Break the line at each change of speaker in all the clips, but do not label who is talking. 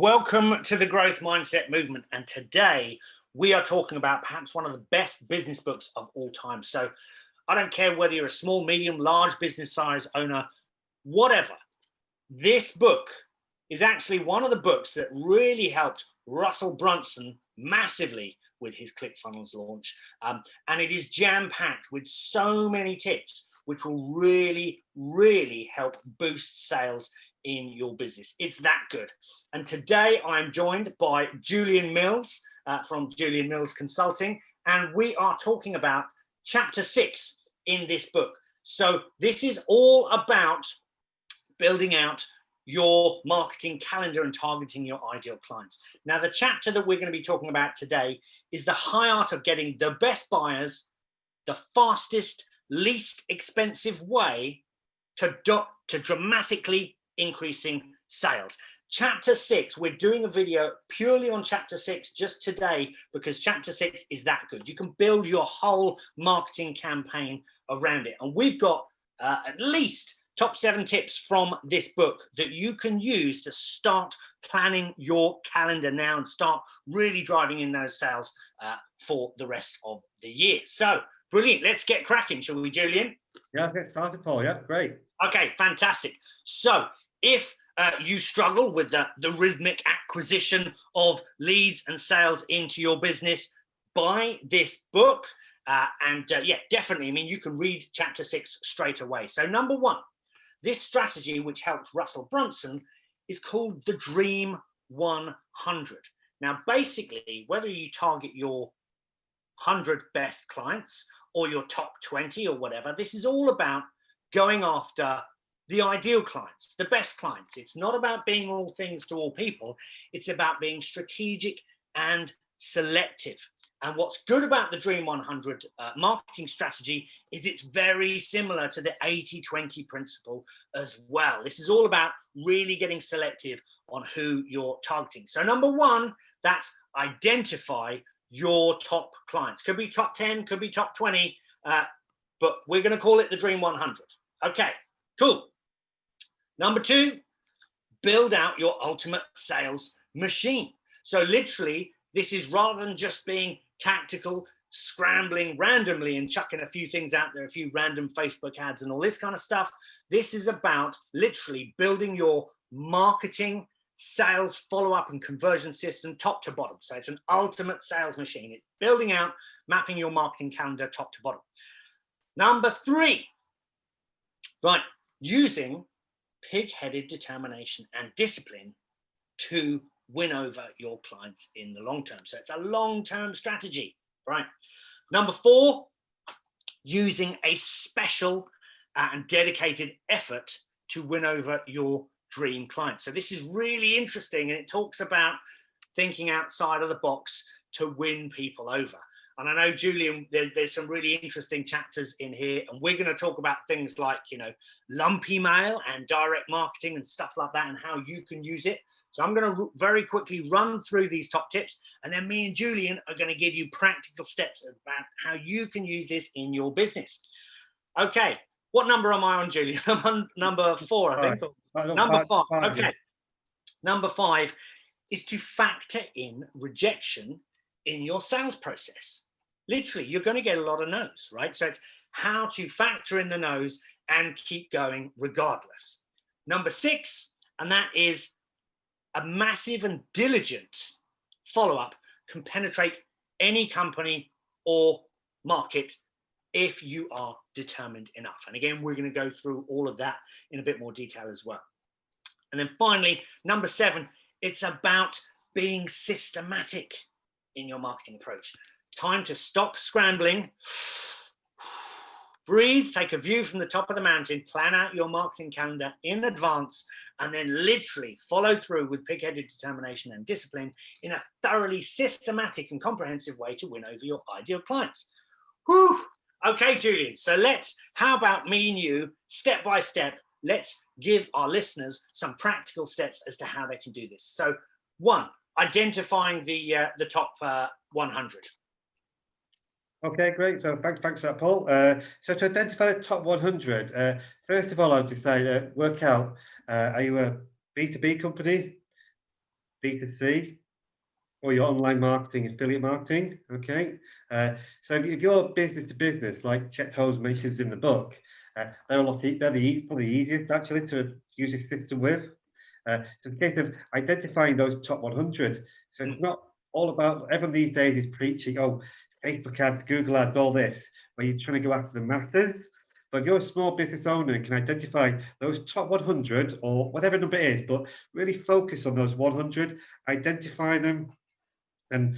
Welcome to the Growth Mindset Movement. And today we are talking about perhaps one of the best business books of all time. So I don't care whether you're a small, medium, large business size owner, whatever. This book is actually one of the books that really helped Russell Brunson massively with his ClickFunnels launch. And it is jam-packed with so many tips which will really help boost sales in your business. It's that good. And today I'm joined by Julian Mills from Julian Mills Consulting, and we are talking about chapter 6 in this book. So this is all about building out your marketing calendar and targeting your ideal clients. Now, the chapter that we're going to be talking about today is the high art of getting the best buyers, the fastest, least expensive way to dramatically increasing sales. Chapter 6, we're doing a video purely on chapter 6 just today because chapter 6 is that good. You can build your whole marketing campaign around it. And we've got at least top 7 tips from this book that you can use to start planning your calendar now and start really driving in those sales for the rest of the year. So brilliant. Let's get cracking, shall we, Julian?
Yeah, get started, Paul. Yeah, great.
Okay, fantastic. So if you struggle with the rhythmic acquisition of leads and sales into your business, buy this book. Yeah, definitely. I mean, you can read chapter 6 straight away. So number 1, this strategy, which helped Russell Brunson, is called the Dream 100. Now, basically, whether you target your 100 best clients or your top 20 or whatever, this is all about going after the ideal clients, the best clients. It's not about being all things to all people. It's about being strategic and selective. And what's good about the Dream 100 marketing strategy is it's very similar to the 80-20 principle as well. This is all about really getting selective on who you're targeting. So number 1, that's identify your top clients. Could be top 10, could be top 20, but we're going to call it the Dream 100. Okay, cool. Number 2, build out your ultimate sales machine. So literally, this is rather than just being tactical, scrambling randomly and chucking a few things out there, a few random Facebook ads and all this kind of stuff. This is about literally building your marketing, sales, follow-up and conversion system top to bottom. So it's an ultimate sales machine. It's building out, mapping your marketing calendar top to bottom. Number 3, right, using pig-headed determination and discipline to win over your clients in the long term. So it's a long-term strategy, right? Number 4, using a special and dedicated effort to win over your dream clients. So this is really interesting, and it talks about thinking outside of the box to win people over. And I know, Julian, there's some really interesting chapters in here, and we're going to talk about things like, lump email and direct marketing and stuff like that and how you can use it. So I'm going to very quickly run through these top tips, and then me and Julian are going to give you practical steps about how you can use this in your business. Okay, what number am I on, Julian? I'm on number 4, I think. Number 5. Okay. Yeah. Number 5 is to factor in rejection in your sales process. Literally, you're going to get a lot of no's, right? So it's how to factor in the no's and keep going regardless. Number 6, and that is a massive and diligent follow-up can penetrate any company or market if you are determined enough. And again, we're going to go through all of that in a bit more detail as well. And then finally, number 7, it's about being systematic in your marketing approach. Time to stop scrambling, breathe, take a view from the top of the mountain, plan out your marketing calendar in advance, and then literally follow through with pig-headed determination and discipline in a thoroughly systematic and comprehensive way to win over your ideal clients. Whew. Okay, Julian, so how about me and you, step by step, let's give our listeners some practical steps as to how they can do this. So 1, identifying the top 100.
Okay, great. So thanks for that, Paul. So to identify the top 100, first of all, I'd just say work out, are you a B2B company, B2C, or your online marketing, affiliate marketing. Okay, so if you're business to business, like Chet Holmes mentions in the book, they're probably the easiest actually to use this system with. So it's a case of identifying those top 100. So it's not all about, everyone these days is preaching, oh, Facebook ads, Google ads, all this, where you're trying to go after the masses. But if you're a small business owner and can identify those top 100 or whatever number it is, but really focus on those 100, identify them. And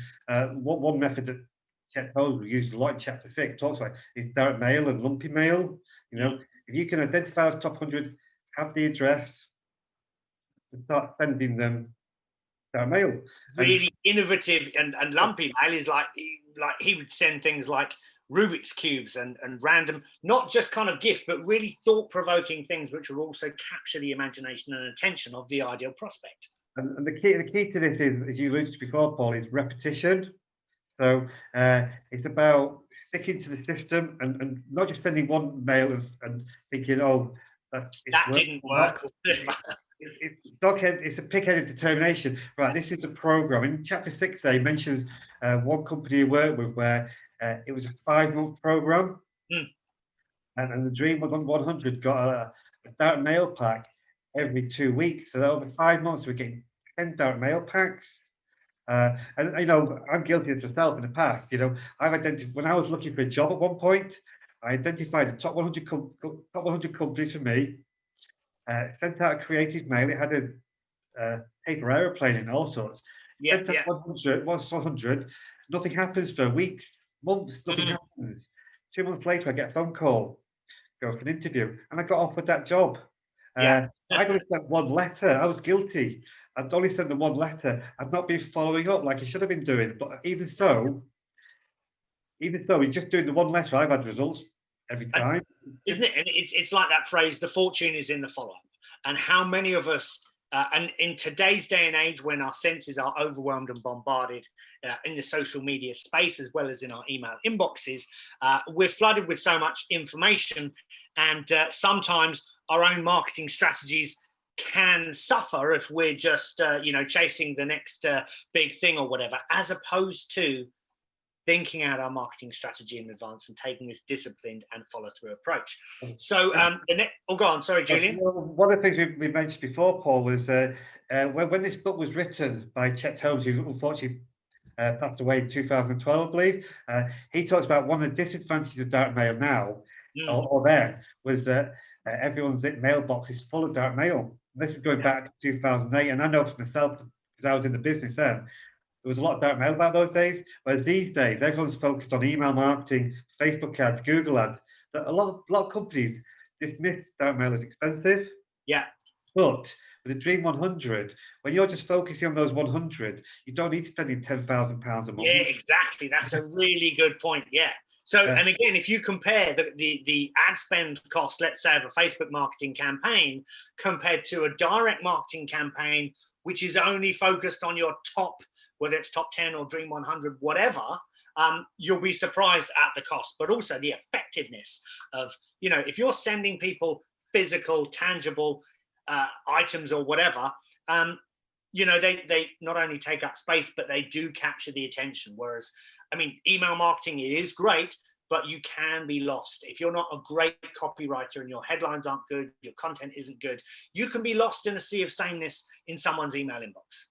one method that Chet Holmes used a lot in chapter 6 talks about is direct mail and lumpy mail. You know, if you can identify those top 100, have the address, and start sending them direct mail.
Really innovative and lumpy mail is like he would send things like Rubik's cubes and random, not just kind of gift, but really thought-provoking things which will also capture the imagination and attention of the ideal prospect.
And the key to this is, as you alluded to before, Paul, is repetition. So it's about sticking to the system and not just sending one mail and thinking, oh, that
didn't work.
It's a pig-headed determination. Right, this is a program. In chapter 6, he mentions one company he worked with where it was a 5-month program, and the Dream 100 got a direct mail pack every 2 weeks. So over 5 months, we're getting 10 direct mail packs. And you know, I'm guilty of myself in the past. You know, I've identified, when I was looking for a job at one point, I identified the top 100 companies for me. Sent out a creative mail. It had a paper aeroplane and all sorts. Sent out 100. Nothing happens for weeks, months. Nothing happens. 2 months later, I get a phone call, go for an interview, and I got offered that job. I only sent one letter. I was guilty. I'd only sent them one letter. I've not been following up like I should have been doing. But even so, we're just doing the one letter, I've had results every time.
Isn't it? And it's like that phrase, the fortune is in the follow-up. And how many of us, and in today's day and age when our senses are overwhelmed and bombarded in the social media space, as well as in our email inboxes, we're flooded with so much information. And sometimes our own marketing strategies can suffer if we're just, chasing the next big thing or whatever, as opposed to thinking out our marketing strategy in advance and taking this disciplined and follow-through approach. So, go on. Sorry, Julian.
One of the things we mentioned before, Paul, was when this book was written by Chet Holmes, who unfortunately passed away in 2012, I believe. He talks about one of the disadvantages of direct mail now, or then, was that everyone's mailbox is full of direct mail. This is going back to 2008, and I know for myself, because I was in the business then, there was a lot of direct mail about those days, whereas these days, everyone's focused on email marketing, Facebook ads, Google ads. A lot of companies dismiss direct mail as expensive.
Yeah.
But with the Dream 100, when you're just focusing on those 100, you don't need to spend £10,000 a month.
Yeah, exactly. That's a really good point. Yeah. So, and again, if you compare the ad spend cost, let's say, of a Facebook marketing campaign compared to a direct marketing campaign, which is only focused on your top, whether it's top 10 or Dream 100, whatever, you'll be surprised at the cost, but also the effectiveness of, if you're sending people physical, tangible items or whatever, they not only take up space, but they do capture the attention. Whereas, email marketing is great, but you can be lost. If you're not a great copywriter and your headlines aren't good, your content isn't good, you can be lost in a sea of sameness in someone's email inbox.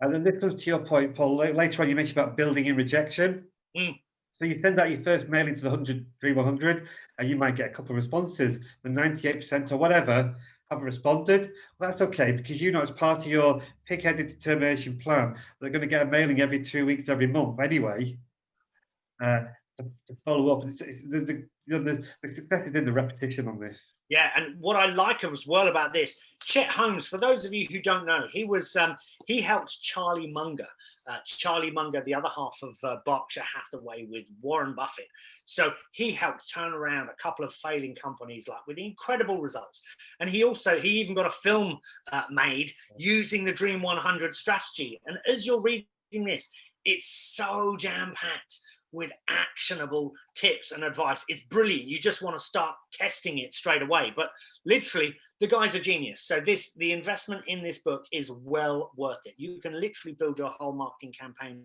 And then this comes to your point, Paul. Later on, you mentioned about building in rejection. So you send out your first mailing to the Dream 100, and you might get a couple of responses. The 98% or whatever have responded. Well, that's okay, because it's part of your pig-headed determination plan. They're going to get a mailing every 2 weeks, every month anyway, to follow up. The success is in the repetition on this.
Yeah, and what I like as well about this, Chet Holmes, for those of you who don't know, he helped Charlie Munger, the other half of Berkshire Hathaway with Warren Buffett. So he helped turn around a couple of failing companies with incredible results. And he even got a film made using the Dream 100 strategy. And as you're reading this, it's so jam-packed with actionable tips and advice. It's brilliant. You just want to start testing it straight away. But literally, the guy's a genius. So the investment in this book is well worth it. You can literally build your whole marketing campaign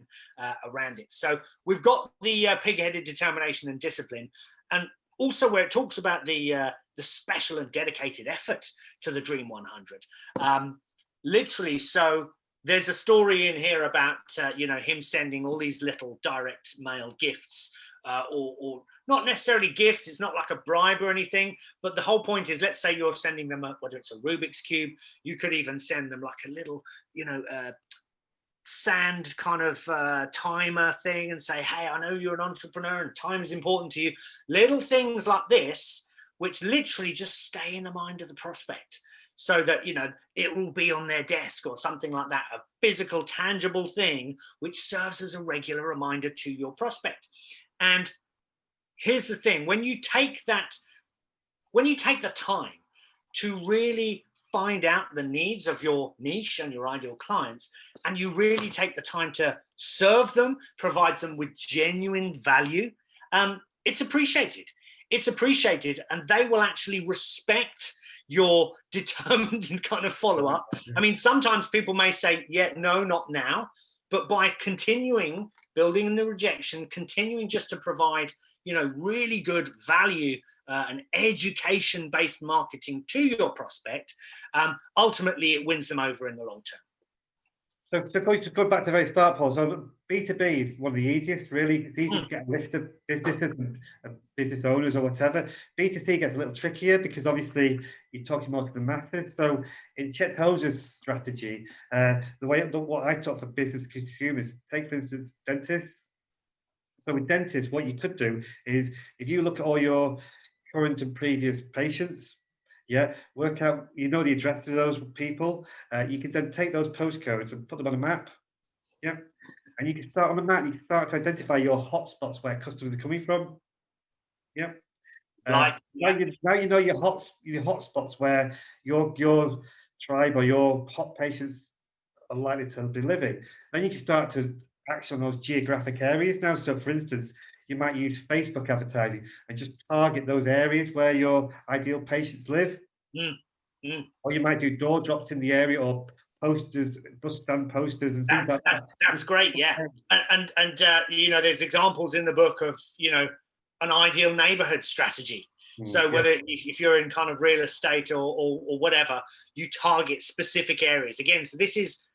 around it. So we've got the pig-headed determination and discipline, and also where it talks about the special and dedicated effort to the Dream 100. Literally, so there's a story in here about him sending all these little direct mail gifts, or not necessarily gifts. It's not like a bribe or anything, but the whole point is, let's say you're sending them whether it's a Rubik's cube, you could even send them like a little sand kind of timer thing and say, hey, I know you're an entrepreneur and time is important to you. Little things like this, which literally just stay in the mind of the prospect, so that it will be on their desk or something like that, a physical, tangible thing which serves as a regular reminder to your prospect. And here's the thing: when you take the time to really find out the needs of your niche and your ideal clients, and you really take the time to serve them, provide them with genuine value, it's appreciated. It's appreciated, and they will actually respect your determined kind of follow-up. I mean, sometimes people may say, yeah, no, not now, but by continuing building in the rejection, continuing just to provide, really good value and education-based marketing to your prospect, ultimately it wins them over in the long term.
So to go back to the very start, Paul, so B2B is one of the easiest, really. It's easy to get a list of businesses and business owners or whatever. B2C gets a little trickier because obviously you're talking more to the masses. So in Chet Holmes' strategy, what I taught for business consumers, take for instance, dentists. So with dentists, what you could do is, if you look at all your current and previous patients, work out, the address of those people. You can then take those postcodes and put them on a map. And you can start on the map. You can start to identify your hotspots where customers are coming from. Now you know your hotspots where your tribe or your hot patients are likely to be living. Then you can start to action on those geographic areas now. So, for instance, you might use Facebook advertising and just target those areas where your ideal patients live. Or you might do door drops in the area, or posters, bus stand posters and things like that.
That's great, yeah. And there's examples in the book of, an ideal neighborhood strategy. So whether if you're in kind of real estate or whatever, you target specific areas. Again, so this is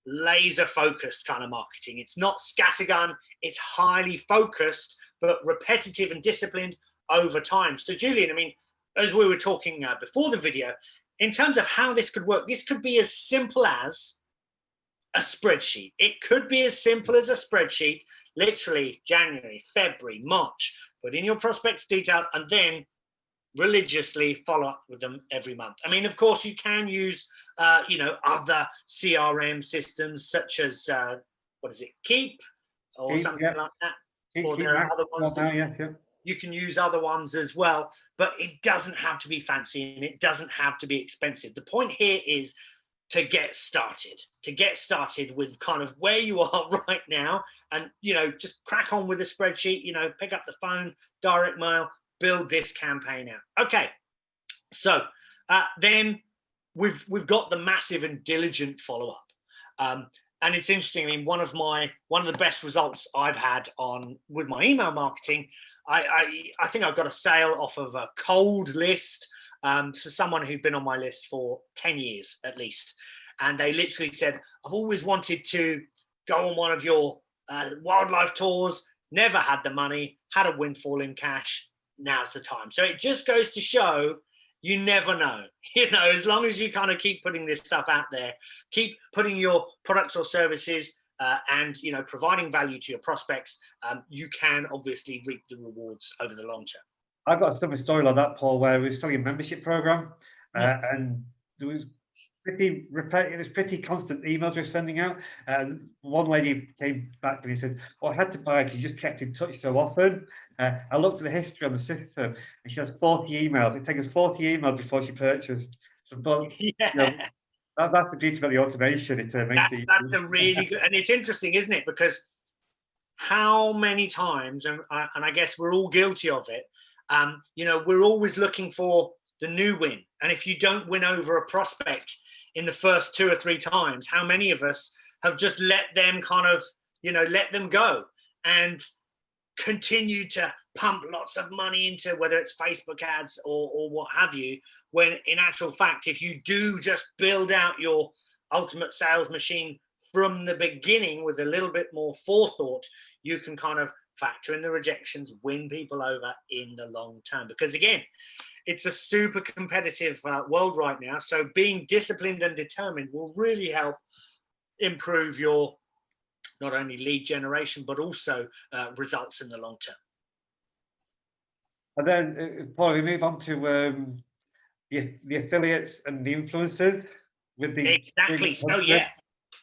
laser focused kind of marketing. It's not scattergun, it's highly focused, but repetitive and disciplined over time. So Julian, I mean, as we were talking before the video, in terms of how this could work, this could be as simple as a spreadsheet. It could be as simple as a spreadsheet, literally January, February, March, put in your prospects detail and then religiously follow up with them every month. I mean, of course, you can use, other CRM systems such as, Keep or something like that. Or there are other ones. You can use other ones as well, but it doesn't have to be fancy and it doesn't have to be expensive. The point here is to get started with kind of where you are right now and, just crack on with the spreadsheet, pick up the phone, direct mail, build this campaign out. Okay, so then we've got the massive and diligent follow-up. And it's interesting. I mean, one of the best results I've had with my email marketing, I think I got a sale off of a cold list. So someone who'd been on my list for 10 years at least, and they literally said, "I've always wanted to go on one of your wildlife tours. Never had the money. Had a windfall in cash. Now's the time." So it just goes to show, you never know, as long as you kind of keep putting this stuff out there, keep putting your products or services and, providing value to your prospects, you can obviously reap the rewards over the long term.
I've got a similar story like that, Paul, where we were selling a membership program and there was pretty constant emails we were sending out. One lady came back to me and said, "Well, I had to buy it, you just kept in touch so often." I looked at the history on the system and she has 40 emails. It takes 40 emails before she purchased. So, that's the beauty about the automation. It makes
that's a really good, and it's interesting, isn't it? Because how many times, and I guess we're all guilty of it, we're always looking for the new win. And if you don't win over a prospect in the first 2 or 3 times, how many of us have just let them let them go and continue to pump lots of money into whether it's Facebook ads or what have you, when in actual fact, if you do just build out your ultimate sales machine from the beginning with a little bit more forethought, you can kind of factor in the rejections, win people over in the long term. Because again, it's a super competitive world right now. So being disciplined and determined will really help improve your not only lead generation, but also results in the long term.
And then, Paul, we move on to the affiliates and the influencers with the
exactly. So yeah,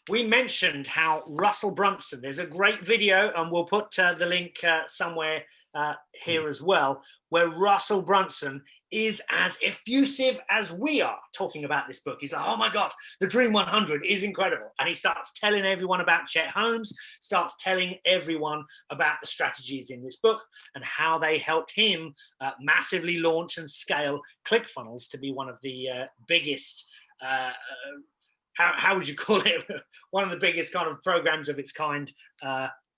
we mentioned how Russell Brunson. There's a great video, and we'll put the link somewhere here as well, where Russell Brunson is as effusive as we are talking about this book. He's like, oh my God, the Dream 100 is incredible. And he starts telling everyone about Chet Holmes, starts telling everyone about the strategies in this book and how they helped him massively launch and scale ClickFunnels to be one of the biggest, how would you call it? One of the biggest kind of programs of its kind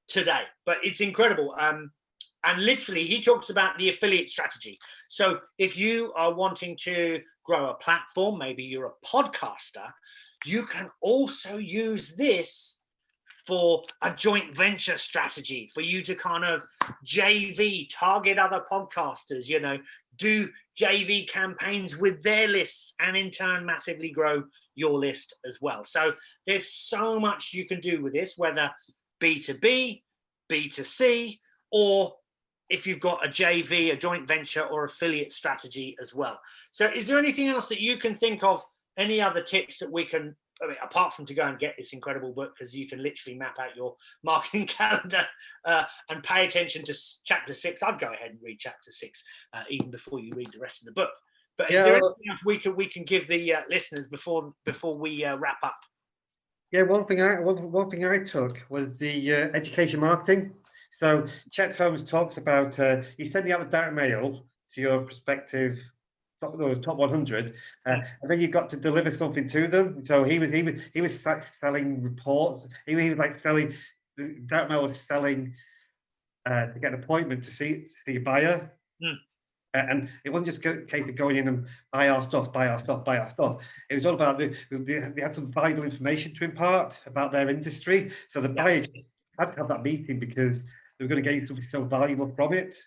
today. But it's incredible. And literally, he talks about the affiliate strategy. So if you are wanting to grow a platform, maybe you're a podcaster, you can also use this for a joint venture strategy, for you to kind of JV, target other podcasters, do JV campaigns with their lists and in turn massively grow your list as well. So there's so much you can do with this, whether B2B, B2C, or if you've got a JV, a joint venture or affiliate strategy as well. So is there anything else that you can think of, any other tips that we can, apart from to go and get this incredible book, because you can literally map out your marketing calendar and pay attention to chapter 6. I'd go ahead and read chapter 6 even before you read the rest of the book. But is there anything else we can give the listeners before we wrap up?
Yeah, one thing I took was the education marketing. So Chet Holmes talks about you sending out the direct mail to your prospective top 100, and then you've got to deliver something to them. So he was like selling reports. He was like selling, the direct mail was selling to get an appointment to see a buyer. And it wasn't just a case of going in and buy our stuff. It was all about they had some valuable information to impart about their industry. So the buyers had to have that meeting because they were going to get something so valuable from it.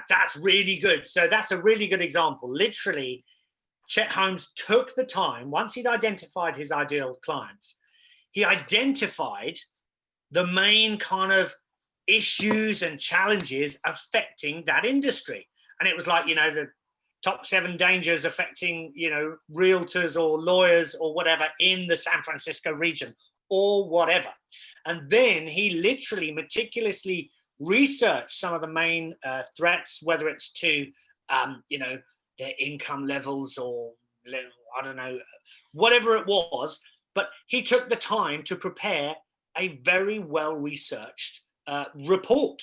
That's really good. So that's a really good example. Literally, Chet Holmes took the time, once he'd identified his ideal clients, he identified the main kind of issues and challenges affecting that industry. And it was like, the top 7 dangers affecting, realtors or lawyers or whatever in the San Francisco region or whatever. And then he literally meticulously researched some of the main threats, whether it's to, their income levels or, I don't know, whatever it was. But he took the time to prepare a very well-researched report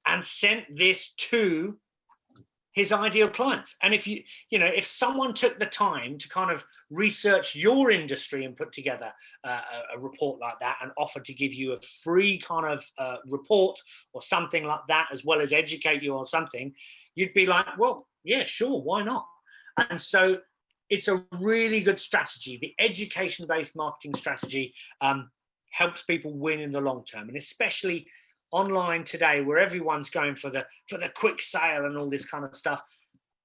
and sent this to his ideal clients. And if someone took the time to kind of research your industry and put together a report like that and offered to give you a free kind of report or something like that, as well as educate you on something, you'd be like, well, yeah, sure, why not? And so it's a really good strategy. The education-based marketing strategy helps people win in the long term, and especially online today, where everyone's going for the quick sale and all this kind of stuff.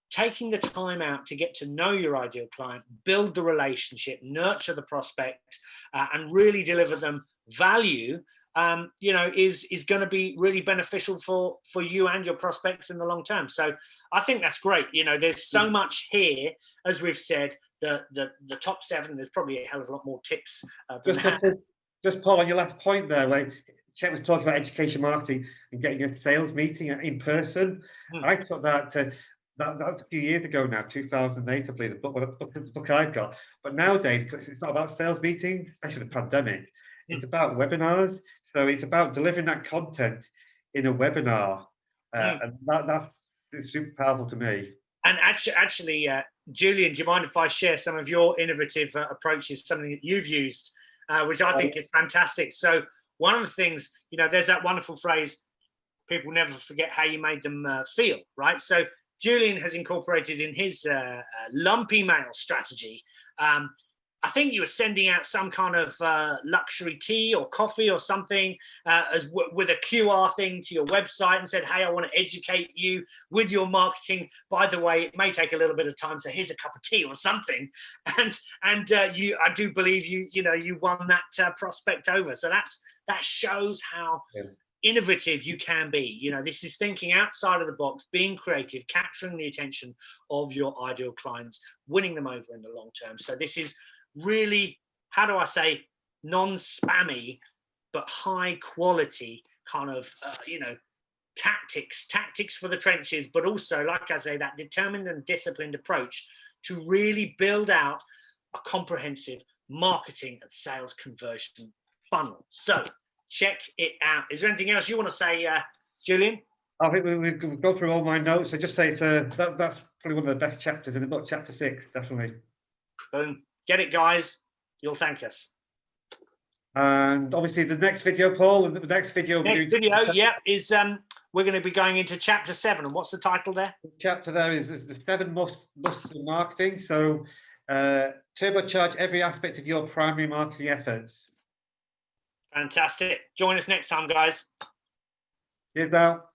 Taking the time out to get to know your ideal client, build the relationship, nurture the prospect, and really deliver them value, is going to be really beneficial for you and your prospects in the long term. So I think that's great. There's so much here, as we've said, the top 7. There's probably a hell of a lot more tips than that.
Just Paul, on your last point there, where Chet was talking about education marketing and getting a sales meeting in person. I took that was a few years ago now, 2008, I believe, the book I've got. But nowadays, it's not about sales meetings, especially the pandemic. It's about webinars. So it's about delivering that content in a webinar. And that's super powerful to me.
And actually, Julian, do you mind if I share some of your innovative approaches, something that you've used, which I think is fantastic? So one of the things, you know, there's that wonderful phrase, people never forget how you made them feel, right? So Julian has incorporated in his lump email strategy. I think you were sending out some kind of luxury tea or coffee or something with a QR thing to your website and said, hey, I want to educate you with your marketing. By the way, it may take a little bit of time, so here's a cup of tea or something. And I do believe you won that prospect over. So that shows how innovative you can be. You know, this is thinking outside of the box, being creative, capturing the attention of your ideal clients, winning them over in the long term. So this is really, how do I say, non-spammy, but high quality kind of, tactics for the trenches, but also, like I say, that determined and disciplined approach to really build out a comprehensive marketing and sales conversion funnel. So check it out. Is there anything else you want to say, Julian?
I think we've gone through all my notes. I just say that's probably one of the best chapters in the book, chapter 6, definitely.
Boom. Get it, guys. You'll thank us.
And obviously the next video, Paul, the next video
is we're going to be going into chapter 7. And what's the title there?
The chapter there is the 7 musts of marketing. So turbocharge every aspect of your primary marketing efforts.
Fantastic. Join us next time, guys.
Cheers now.